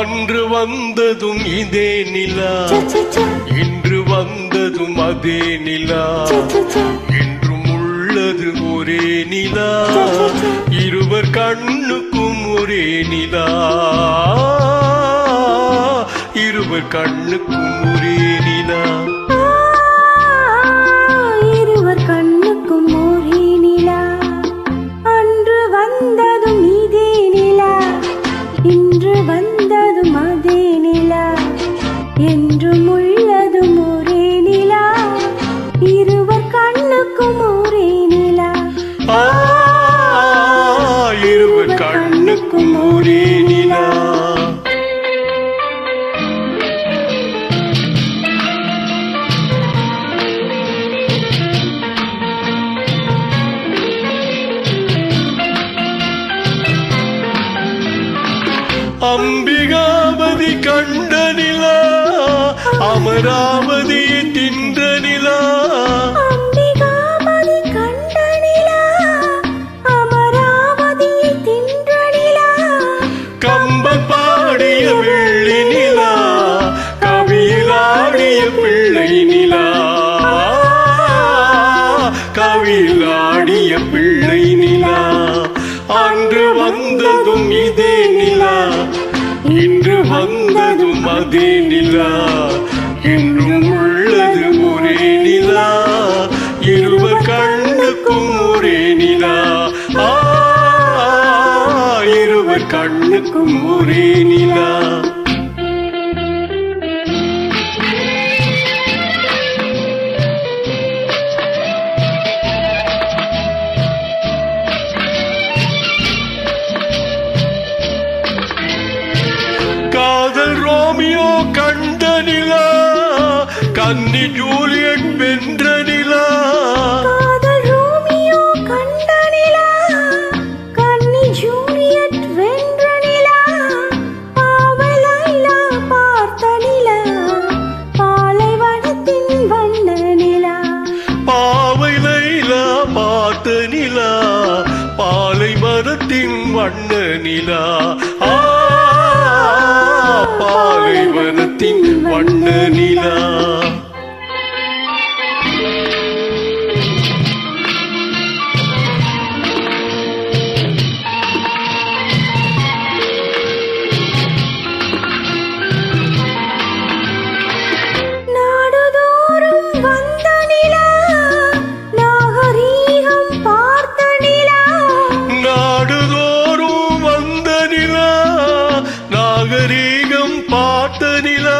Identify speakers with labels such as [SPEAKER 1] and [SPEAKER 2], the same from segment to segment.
[SPEAKER 1] அன்று வந்ததும் இதே நிலா, இன்று வந்ததும் அதே நிலா, என்றும் உள்ளது ஒரே நிலா, இருவர் கண்ணுக்கும் ஒரே நிலா, இருவர் கண்ணுக்கும் ஒரே நிலா,
[SPEAKER 2] இருவர் கண்ணுக்கும் ஒரே நிலா. அன்று வந்ததும் இதே நிலா, இன்று வந்ததும் அதே நிலா, என்றும் உள்ளதும் ஒரே நிலா, இருவர் கண்ணுக்கும் ஒரே நிலா,
[SPEAKER 1] இருவர் கண்ணுக்கும் ஒரே நிலா. அம்பிகாவதி கண்ட நிலா, அமராவதி தின்ற நிலா,
[SPEAKER 2] அம்பிகாவதி கண்ட நிலா, அமராவதி தின்ற நிலா,
[SPEAKER 1] கம்பன் பாடிய வெள்ளி நிலா, கவியிலாடிய பிள்ளை நிலா, கவியிலாடிய பிள்ளை நிலா. அன்று வந்ததும் இதே நிலா, இன்று வந்ததும் அதே நிலா, என்றும் உள்ளது ஒரே நிலா, இருவர் கண்ணுக்கும் ஒரே நிலா, இருவர் கண்ணுக்கும் ஒரே நிலா. காதல் ரோமியோ கண்ட நிலா, கன்னி ஜூலியட் வென்ற நிலா,
[SPEAKER 2] காதல் ரோமியோ கண்ட நிலா, கன்னி ஜூலியட் வென்ற நிலா, பாவை லைலா பார்த்த நிலா, பாலைவனத்தின் வண்ண நிலா,
[SPEAKER 1] பாவை லைலா பார்த்த நிலா, பாலைவனத்தின் வண்ண நிலா, பாலைவனத்தின் வண்ண நிலா.
[SPEAKER 2] நாடுதோறும் வந்த நிலா, நாகரீகம் பார்த்த நிலா,
[SPEAKER 1] நாடுதோறும் வந்த நிலா, நாகரீகம் பார்த்த நிலா,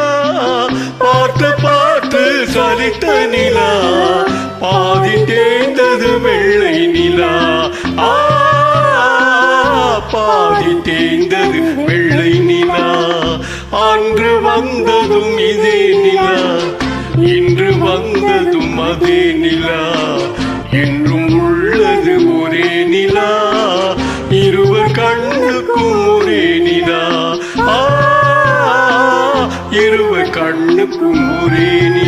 [SPEAKER 1] பார்த்து பார்த்து சலித்த நிலா, பாதி தேய்ந்தது வெள்ளை நிலா, பாதி தேய்ந்தது வெள்ளை நிலா. அன்று வந்ததும் இதே நிலா, இன்று வந்ததும் அதே நிலா, என்றும் உள்ளது ஒரே நிலா, இருவர் கண்ணுக்கும் ஒரே நிலா, இருவர் கண்ணுக்கும் ஒரே நிலா.